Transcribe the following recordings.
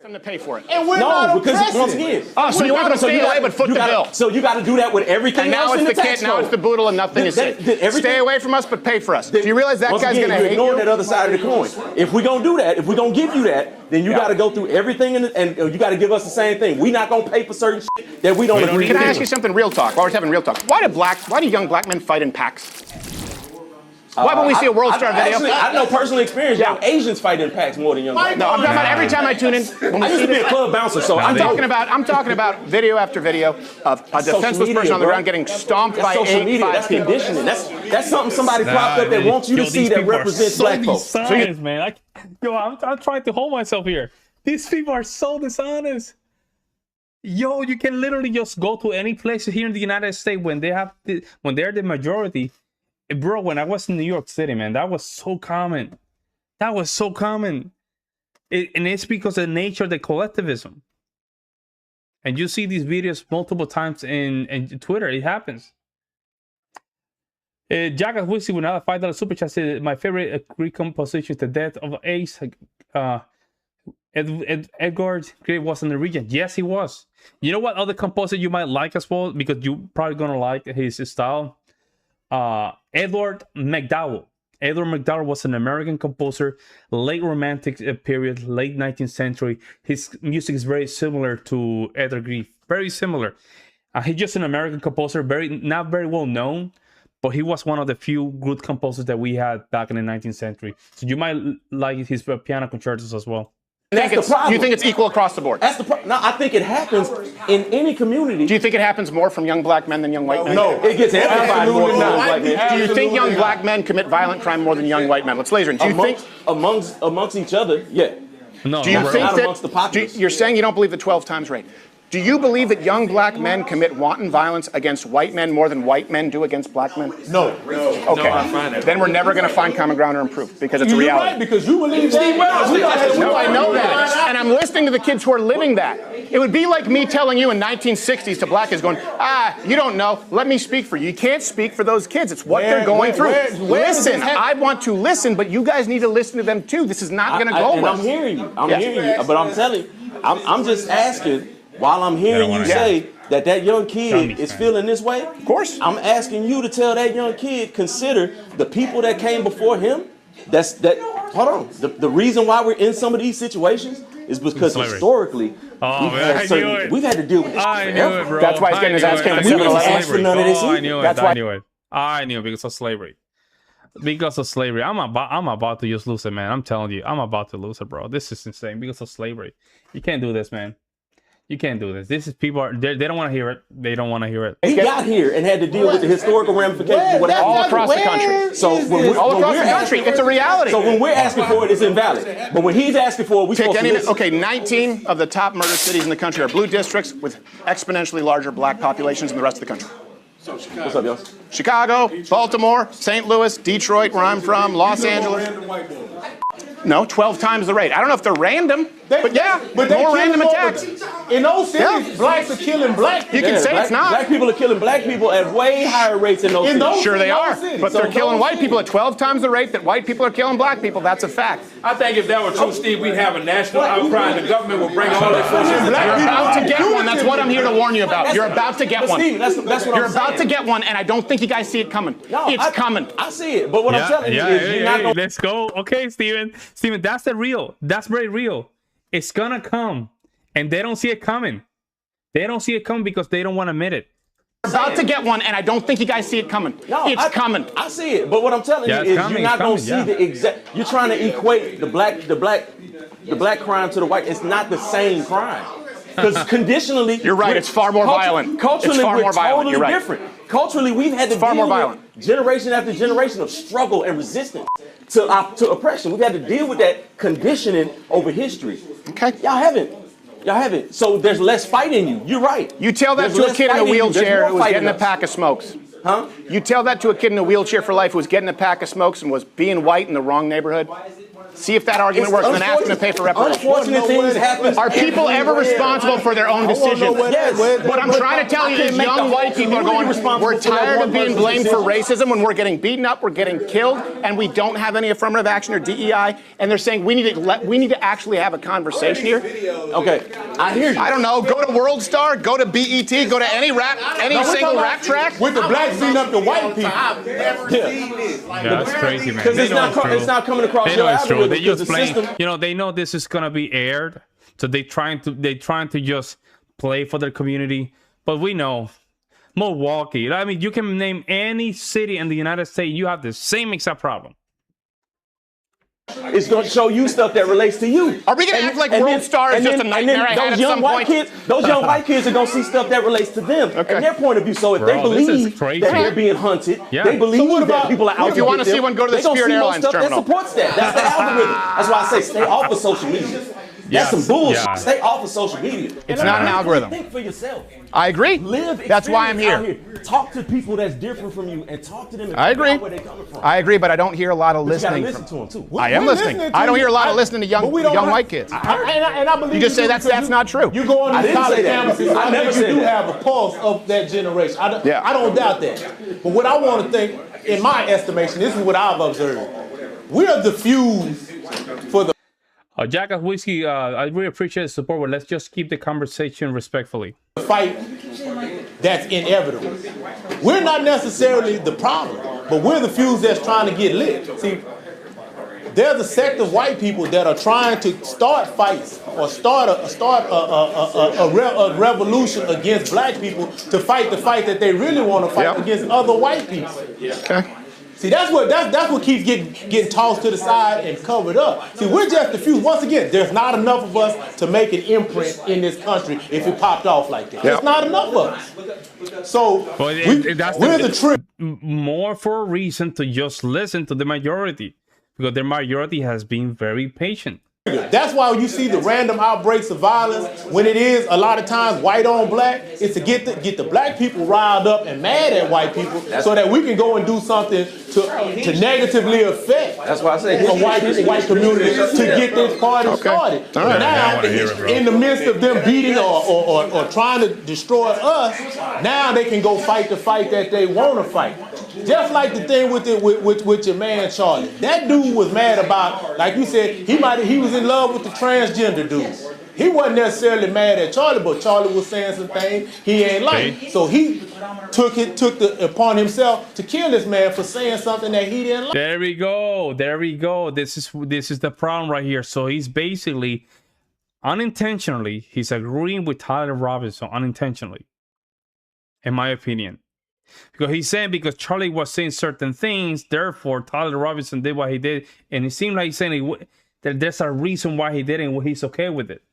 them to pay for it. And we're not because once again, so you want them to stay away but foot the bill. So you got to do that with everything and now else it's in the kid. Now it's the boodle and nothing is safe. Stay away from us but pay for us. Do you realize that guy's going to hate you? Ignore that other side of the coin. If we're going to do that, if we're going to give you that, then you got to go through everything and you got to give us the same thing. We're not going to pay for certain shit that we don't agree with. Can I ask you something real talk while we're having real talk? Why do young black men fight in packs? Why don't we see a World Star video? Actually, I know personal experience. Young Asians fight in packs more than young black men. No, I'm talking about every time I tune in. I used to be a club bouncer, so I'm talking about video after video of a defenseless person on the ground getting stomped by social media. That's conditioning. That's something somebody propped up that wants you to see that represents black folks. Dishonest, man. I'm trying to hold myself here. These people are so dishonest. Yo, you can literally just go to any place here in the United States when they're the majority. Bro, when I was in New York City, man, that was so common. That was so common. And it's because of the nature of the collectivism. And you see these videos multiple times in Twitter. It happens. Jackass Wissy with another $5 super chat said, my favorite Greek composition is The Death of Ace. Edgar Grieg was in the region. Yes, he was. You know what other composer you might like as well? Because you're probably going to like his style. Edward McDowell. Edward McDowell was an American composer, late Romantic period, late 19th century. His music is very similar to Edgar Grieg. Very similar. He's just an American composer, not very well known, but he was one of the few good composers that we had back in the 19th century. So you might like his piano concertos as well. That's the problem. Do you think it's equal across the board? That's the problem. No, I think it happens in any community. Do you think it happens more from young black men than young white men? No, it gets amplified more than young black men. Do you think young black men commit violent crime more than young white men? Let's laser in. Do you think amongst each other? Yeah. No. Do you think that you're saying you don't believe the 12 times rate? Do you believe that young black men commit wanton violence against white men more than white men do against black men? No. Okay. Then we're never going to find common ground or improve because it's a reality. You're right, because you believe that. No, I know that. And I'm listening to the kids who are living that. It would be like me telling you in 1960s to black kids going, you don't know. Let me speak for you. You can't speak for those kids. It's what they're going through. Listen, I want to listen, but you guys need to listen to them too. This is not going to go well. I'm hearing you. I'm hearing you. But I'm telling you, I'm just asking. While I'm hearing you say that young kid is feeling this way, of course, I'm asking you to tell that young kid, consider the people that came before him. Hold on. The reason why we're in some of these situations is because historically we've had to deal with this. I knew it, bro. That's why he's getting his ass kicked at 7-Eleven for none of this. I knew it. I knew it because of slavery. Because of slavery, I'm about to just lose it, man. I'm telling you, I'm about to lose it, bro. This is insane because of slavery. You can't do this, man. You can't do this. This is people they don't want to hear it. They don't want to hear it. He got here and had to deal with the historical ramifications all across the country. So all across the country, it's a reality. So when we're asking for it, it's invalid. But when he's asking for it, we supposed to listen. Okay, 19 of the top murder cities in the country are blue districts with exponentially larger black populations than the rest of the country. What's up, y'all? Chicago, Baltimore, St. Louis, Detroit, where I'm from, Los Angeles. No, 12 times the rate. I don't know if they're random, but more random attacks. In those cities, blacks are killing black people. You can say it's not. Black people are killing black people at way higher rates in those cities. Sure they are, but they're killing white people at 12 times the rate that white people are killing black people. That's a fact. I think if that were true, Steve, we'd have a national outcry and the government will bring all this forces. You're about to get one. That's what I'm here to warn you about. You're about to get one. That's what You're about to get one, and I don't think you guys see it coming. It's coming. I see it, but what I'm telling you is you're not going to... Let's go. Okay, Steven, that's the real. That's very real. It's gonna come, and they don't see it coming. They don't see it coming because they don't want to admit it. You're about to get one, and I don't think you guys see it coming. It's coming. I see it, but what I'm telling you is you're not going to see the exact. You're trying to equate the black crime to the white. It's not the same crime. Because conditionally, you're right. It's far more violent. Culturally, it's far more violent. Totally You're right. different. Culturally, we've had to deal with generation after generation of struggle and resistance to oppression. We've had to deal with that conditioning over history. Okay. Y'all haven't. So there's less fight in you. You're right. You tell that to a kid in a wheelchair who was getting a pack of smokes. Huh? You tell that to a kid in a wheelchair for life who was getting a pack of smokes and was being white in the wrong neighborhood. See if that argument works, and then ask them to pay for reparations. Unfortunate things happen. Are people ever responsible for their own decisions? Yes. What I'm trying to tell you is young white people are going, we're tired of being blamed for racism when we're getting beaten up, we're getting killed, and we don't have any affirmative action or DEI, and they're saying we need to actually have a conversation here. Okay, I hear you. I don't know, go to World Star, go to BET, go to any single rap track. With the blacks beating up the white people. I've never seen this. Yeah, that's crazy, man. Because it's not coming across They your know it's true. algorithm. They just The playing. system- You know, they know this is gonna be aired, so they trying to just play for their community. But we know Milwaukee. I mean, you can name any city in the United States. You have the same exact problem. It's going to show you stuff that relates to you. Are we going to act like World Star is just a nightmare I had at some point? Those young white kids are going to see stuff that relates to them and their point of view. So if they believe that they're being hunted, they believe that people are out to get them. If you want to see one, go to the Spirit Airlines terminal. That supports that. That's the algorithm. That's why I say stay off of social media. That's some bullshit. Yeah. Stay off of social media. It's not an algorithm. Think for yourself. I agree. Live. That's why I'm here. Talk to people that's different from you and talk to them. And I agree. where they coming from. I agree, but I don't hear a lot of listening. Listen to them too. I am listening. I don't hear a lot of listening to young white kids. And I believe You just say that's not true. You go on these college campuses. I never think you said do that. have a pulse of that generation. I don't doubt that. But what I want to think, in my estimation, this is what I've observed. We're diffused for the Jack of Whiskey, I really appreciate the support, but let's just keep the conversation respectfully. fight that's inevitable. We're not necessarily the problem, but we're the fuse that's trying to get lit. See, there's a sect of white people that are trying to start fights or start a revolution against black people to fight the fight that they really want to fight against other white people. Okay. See, that's what keeps getting tossed to the side and covered up. See, we're just diffused. Once again, there's not enough of us to make an imprint in this country if it popped off like that. There's not enough of us. So we're the trick. More for a reason to just listen to the majority, because the majority has been very patient. That's why you see the random outbreaks of violence when it is a lot of times white on black. It's to get the black people riled up and mad at white people so that we can go and do something to negatively affect That's why I say a white community to get this party started. Right. Now, in the midst of them beating or trying to destroy us, now they can go fight the fight that they want to fight. Just like the thing with your man Charlie. That dude was mad about, like you said, he was in love with the transgender dude. He wasn't necessarily mad at Charlie, but Charlie was saying some things he ain't like. So he took it upon himself to kill this man for saying something that he didn't like. There we go. There we go. This is the problem right here. So he's basically unintentionally, he's agreeing with Tyler Robinson unintentionally, in my opinion. Because he's saying because Charlie was saying certain things, therefore Tyler Robinson did what he did, and it seemed like he's saying that there's a reason why he did it and he's okay with it.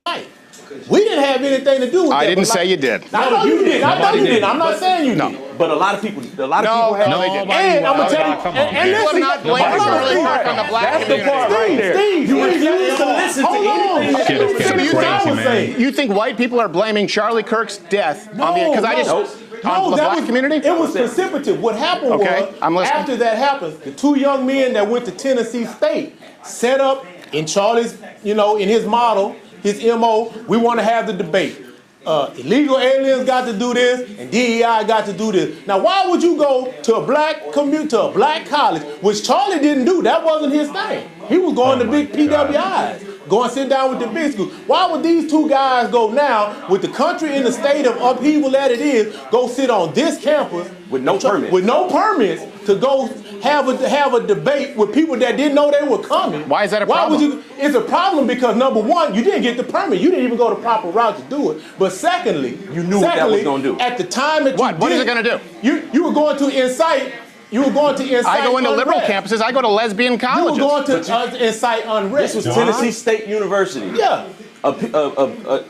We didn't have anything to do with that. I didn't say you did. I know you did. I know you did. I'm not saying you did. But a lot of people have. No, they didn't. And I'm gonna tell you. And People have not blamed Charlie Kirk on the black community. Steve, you refuse to listen to anything. Shit is getting crazy, man. You think white people are blaming Charlie Kirk's death on the? Because I just. On the black community? It was precipitative. What happened was, after that happened, the two young men that went to Tennessee State set up in Charlie's, in his model, his MO, we want to have the debate. Illegal aliens got to do this, and DEI got to do this. Now, why would you go to a black black college, which Charlie didn't do? That wasn't his thing. He was going to big PWIs. Go and sit down with the big school. Why would these two guys go now, with the country in the state of upheaval that it is, go sit on this campus with no permits? With no permits to go have a debate with people that didn't know they were coming. Why is that a problem? Why would you? It's a problem because number one, you didn't get the permit. You didn't even go the proper route to do it. But secondly, you knew what that was going to do. At the time that what is it going to do? You were going to incite. You were going to incite I go into unrest. liberal campuses. I go to lesbian colleges. You were going to incite unrest. This was Tennessee State University. Yeah.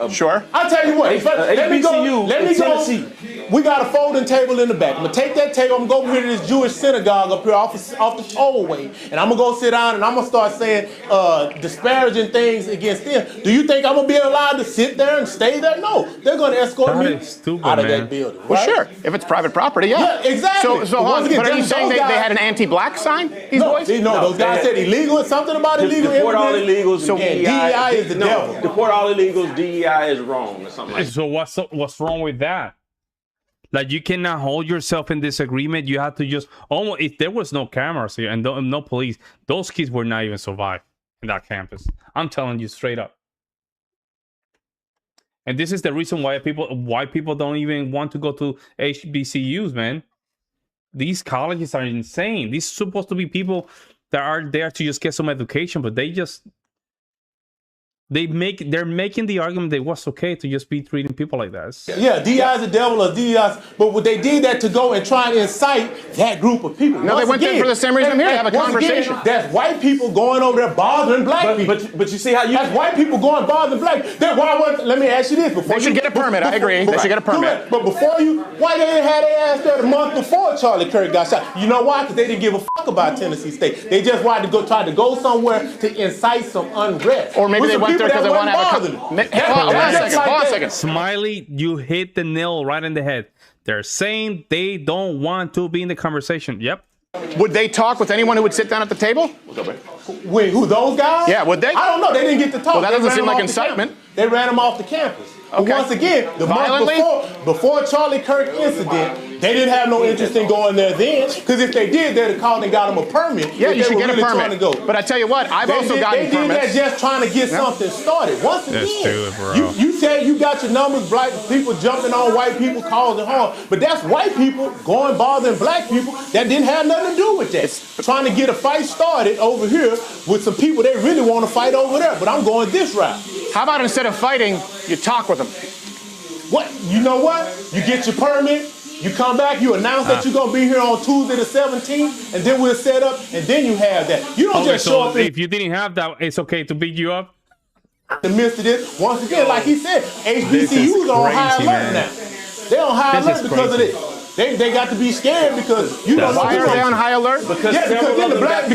Sure. I'll tell you what. HBCU let me go. Tennessee. we got a folding table in the back. I'm gonna take that table, I'm gonna go over here to this Jewish synagogue up here off the tollway, and I'm gonna go sit down and I'm gonna start saying disparaging things against them. Do you think I'm gonna be allowed to sit there and stay there? No, they're gonna escort me out of that building. Right? Well, sure, if it's private property, yeah, exactly. So hold on, but are you saying they had an anti-black sign? These boys? No, those guys said illegal, something about illegal. Deport all illegals. So DEI is the devil. Deport all illegals. DEI is wrong or something like that. So what's wrong with that? Like, you cannot hold yourself in disagreement. You have to just almost, if there was no cameras here and no police, those kids would not even survive in that campus. I'm telling you straight up. And this is the reason why people don't even want to go to HBCUs, man. These colleges are insane. These are supposed to be people that are there to just get some education, but they're making the argument that it was okay to just be treating people like that. Yeah, DEI is the devil or DEI, but they did that to go and try and incite that group of people. No, they went there for the same reason I'm here to have a conversation. Again, that's white people going over there bothering black people. But you see how that's white people going bothering black. Let me ask you this: they should get a permit. I agree. They should get a permit. But why they didn't have their ass there the month before Charlie Kirk got shot? You know why? Because they didn't give a fuck about Tennessee State. They just wanted to try to go somewhere to incite some unrest. Or maybe they went there because they want to have a Hold on a second. Smiley, you hit the nail right in the head. They're saying they don't want to be in the conversation. Yep. Would they talk with anyone who would sit down at the table? Wait, who, those guys? Yeah, would they? I don't know. They didn't get to talk. Well, that doesn't seem like incitement. They ran them off the campus. Okay. But once again, the month before Charlie Kirk incident, they didn't have no interest in going there then. Because if they did, they'd have called and got them a permit. Yeah, you should get a permit. But I tell you what, I've also gotten permits. They did that just trying to get something started. Once again, you said you got your numbers, black people jumping on white people, causing harm. But that's white people going bothering black people that didn't have nothing to do with that. Trying to get a fight started over here with some people they really want to fight over there. But I'm going this route. How about instead of fighting, you talk with them? What? You know what? You get your permit, you come back, you announce that you're going to be here on Tuesday the 17th, and then we'll set up, and then you have that. You don't just show up. If you didn't have that, it's okay to beat you up? In the midst of this, once again, like he said, HBCUs are on high alert now. They're on high alert because of this. They got to be scared because you don't know. Why are they on high alert? Because the black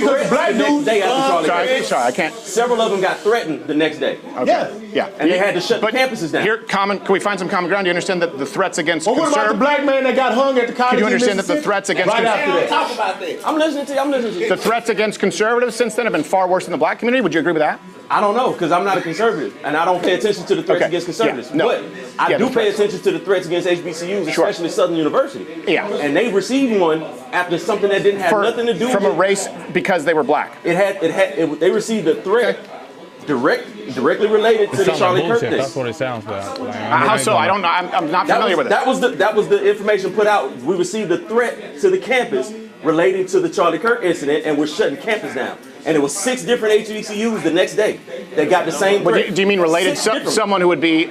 dudes. They got sorry, I can't. Several of them got threatened the next day. Okay. Yeah. And they had to shut the campuses down. Can we find some common ground? Do you understand that the threats against what about the black man that got hung at the college? Can you understand that the threats against talk about that. I'm listening to you. The threats against conservatives since then have been far worse than the black community? Would you agree with that? I don't know, because I'm not a conservative, and I don't pay attention to the threats against conservatives. Yeah, no. But I do pay attention to the threats against HBCUs, especially Southern University. Yeah. And they received one after something that didn't have nothing to do with from a race because they were black. They received a threat directly related to the Charlie Kirk thing. That's what it sounds like. How so? I don't know. I'm not familiar with it. That was the information put out. We received a threat to the campus relating to the Charlie Kirk incident, and we're shutting campus down. And it was 6 different HBCUs the next day that got the same threat. Do you mean related to someone who would be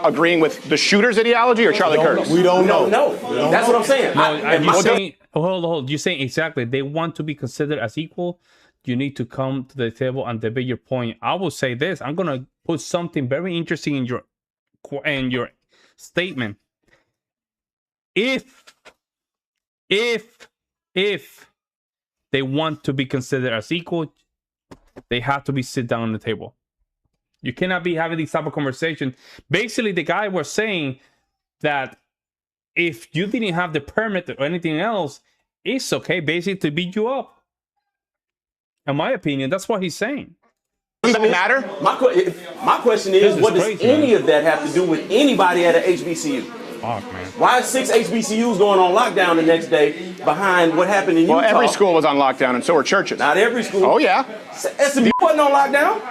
agreeing with the shooter's ideology or Charlie Kirk? We don't know. No. That's what I'm saying. Hold. You're saying exactly. They want to be considered as equal. You need to come to the table and debate your point. I will say this. I'm going to put something very interesting in your statement. If they want to be considered as equal, they have to be sit down on the table. You cannot be having this type of conversation. Basically, the guy was saying that if you didn't have the permit or anything else, it's okay basically to beat you up. In my opinion, that's what he's saying. Doesn't that matter? My question is, what does any of that have to do with anybody at an HBCU? Fuck, man. Why is 6 HBCUs going on lockdown the next day behind what happened in Utah? Well, every school was on lockdown, and so were churches. Not every school. Oh, yeah. SMU wasn't on lockdown.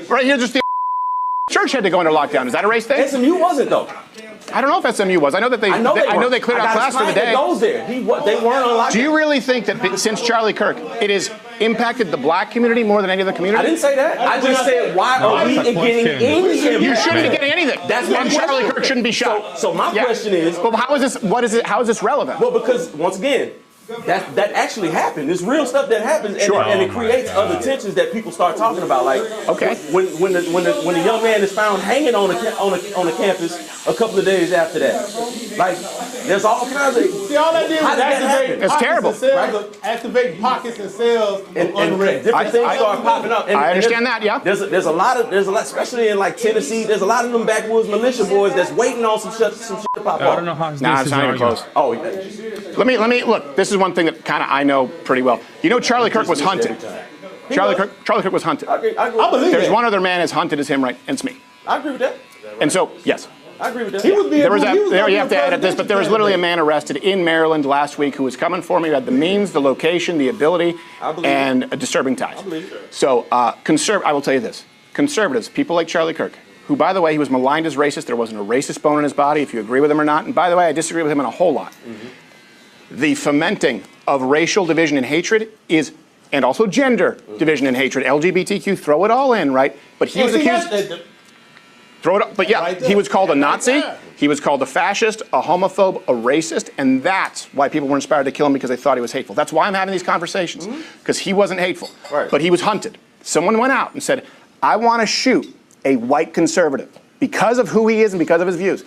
Right here, just the church had to go into lockdown. Is that a race thing? SMU wasn't, though. I don't know if SMU was. I know that they cleared out class for the day. They weren't on lockdown. Do you really think that since Charlie Kirk, it has impacted the black community more than any other community? I didn't say that. I just said, why are we getting anything? You shouldn't be getting anything. That's why Charlie Kirk shouldn't be shot. So my question is, well, how is this? How is this relevant? Well, because once again, that actually happened. It's real stuff that happens, and it creates other tensions that people start talking about. Like, when the young man is found hanging on a campus a couple of days after that, like, there's all kinds of. See, all that did was activate. It's terrible. Activate pockets and cells of unrest. Different things start popping up. I understand that. Yeah. There's a lot, especially in like Tennessee. There's a lot of them backwoods militia boys that's waiting on some shit to pop I off. don't know how. It's not even close. Oh, let me look. This is one thing that kind of I know pretty well. You know, Charlie Kirk was hunted. Charlie Kirk was hunted. I believe There's that. one other man as hunted as him, right? And it's me. I agree with that. And so, yes. I agree with that. You have to edit this, but there was literally a man arrested in Maryland last week who was coming for me, who had the means, the location, the ability, and a disturbing ties. So, I will tell you this. Conservatives, people like Charlie Kirk, who, by the way, he was maligned as racist. There wasn't a racist bone in his body, if you agree with him or not. And by the way, I disagree with him in a whole lot. The fomenting of racial division and hatred is, and also gender division and hatred, LGBTQ, throw it all in, right? But he was accused. Throw it up. But yeah, he was called a Nazi, he was called a fascist, a homophobe, a racist, and that's why people were inspired to kill him, because they thought he was hateful. That's why I'm having these conversations, because he wasn't hateful, but he was hunted. Someone went out and said, I want to shoot a white conservative because of who he is and because of his views.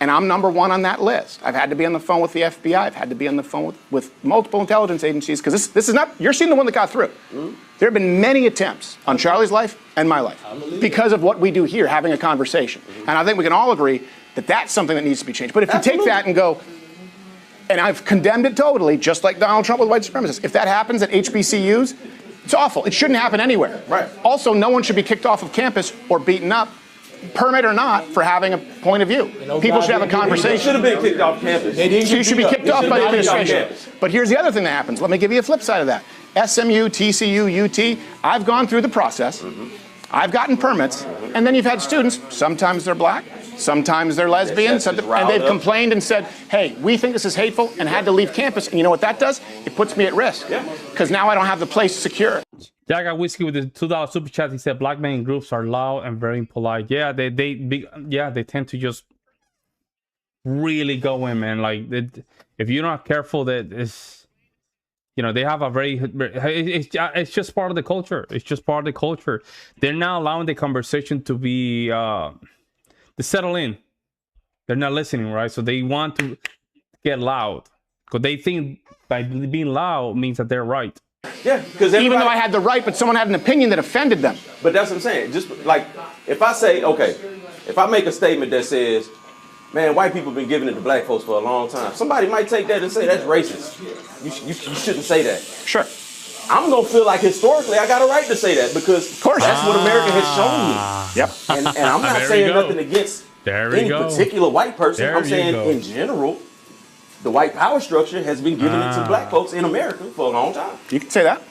And I'm number one on that list. I've had to be on the phone with the FBI. I've had to be on the phone with multiple intelligence agencies, because this is not, you're seeing the one that got through. There have been many attempts on Charlie's life and my life because of what we do here, having a conversation. And I think we can all agree that that's something that needs to be changed. But if you take that and go, and I've condemned it totally, just like Donald Trump with white supremacists, if that happens at HBCUs, it's awful. It shouldn't happen anywhere. Also, no one should be kicked off of campus or beaten up, permit or not, for having a point of view. People should have a conversation. They should have been kicked off campus. So you should be kicked off by the administration. But here's the other thing that happens. Let me give you a flip side of that. SMU, TCU, UT, I've gone through the process. I've gotten permits. And then you've had students, sometimes they're black, sometimes they're lesbian, and they've complained and said, hey, we think this is hateful, and had to leave campus. And you know what that does? It puts me at risk. Because now I don't have the place secure. Jack got whiskey with the $2 super chat. He said black men in groups are loud and very impolite. Yeah, they tend to just really go in, man. Like, if you're not careful, that is, you know, they have a very, it's just part of the culture. It's just part of the culture. They're not allowing the conversation to be to settle in. They're not listening, right? So they want to get loud because they think by being loud means that they're right. Yeah, because even though I had the right, but someone had an opinion that offended them. But that's what I'm saying. Just like, if I say, okay, if I make a statement that says, man, white people have been giving it to black folks for a long time, somebody might take that and say that's racist. You shouldn't say that. Sure. I'm going to feel like historically I got a right to say that, because of course that's what America has shown me. And I'm not saying nothing against any particular white person. I'm saying in general, the white power structure has been giving it to black folks in America for a long time. You can say that.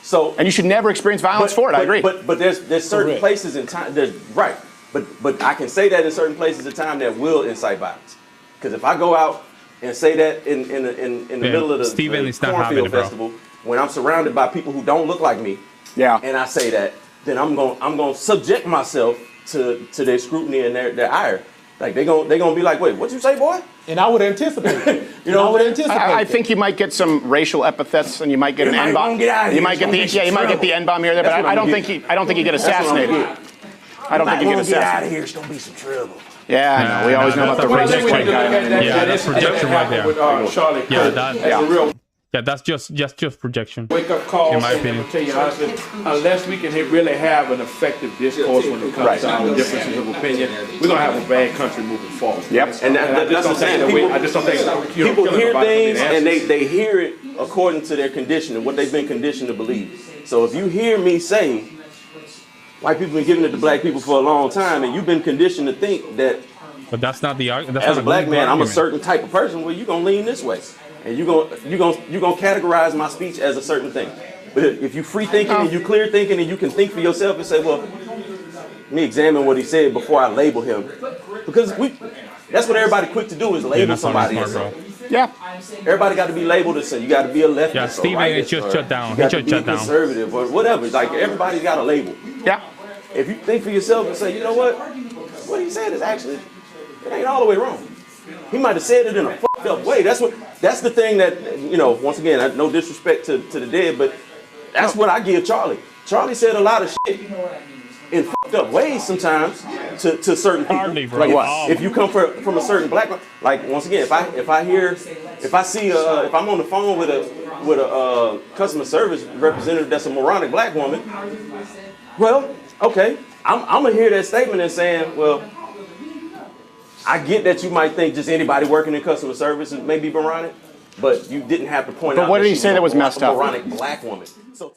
So, and you should never experience violence for it. I agree. But there's certain places in time. Right. But I can say that in certain places in time that will incite violence. Because if I go out and say that in the middle of the cornfield festival, when I'm surrounded by people who don't look like me, and I say that, then I'm gonna subject myself to their scrutiny and their ire. Like they're gonna be like, wait, what you say, boy? And I would anticipate it. I think you might get some racial epithets, and you might get an N-bomb. You might get the N-bomb here or there, but I don't think you get assassinated. I don't think you get assassinated. Get out of here, it's gonna be some trouble. Yeah, I know. We always know about the racist white guy. Yeah, that's projection right there. That's just projection. Wake up call. In my opinion, tell you honestly, unless we can really have an effective discourse when it comes to our differences of opinion, we're gonna have a bad country moving forward. And that's what I'm saying. I just don't think people hear things and they hear it according to their conditioning, what they've been conditioned to believe. So if you hear me say, white people been giving it to black people for a long time, and you've been conditioned to think that. But that's not the argument. As a black man, I'm a certain type of person. Well, you're gonna lean this way, and you're gonna categorize my speech as a certain thing. But if you free thinking and you clear thinking and you can think for yourself and say, well, let me examine what he said before I label him, because that's what everybody quick to do is label somebody. Everybody got to be labeled as something. You got to be a leftist. Yeah, Steven is just shut down. You got to be a conservative or whatever. Like everybody's got a label. Yeah. If you think for yourself and say, you know what he said is actually, it ain't all the way wrong. He might have said it in a fucked up way. That's what that's the thing that, you know, once again, no disrespect to the dead, but that's what I give Charlie. Charlie said a lot of shit in fucked up ways sometimes to certain people. Hardly, bro. Like Wow. if you come from a certain black, like once again, if I'm on the phone with a customer service representative that's a moronic black woman, well, okay, I'm gonna hear that statement and saying, well, I get that you might think just anybody working in customer service may be moronic, but you didn't have to point out. But what did he say that was messed up? A moronic black woman. So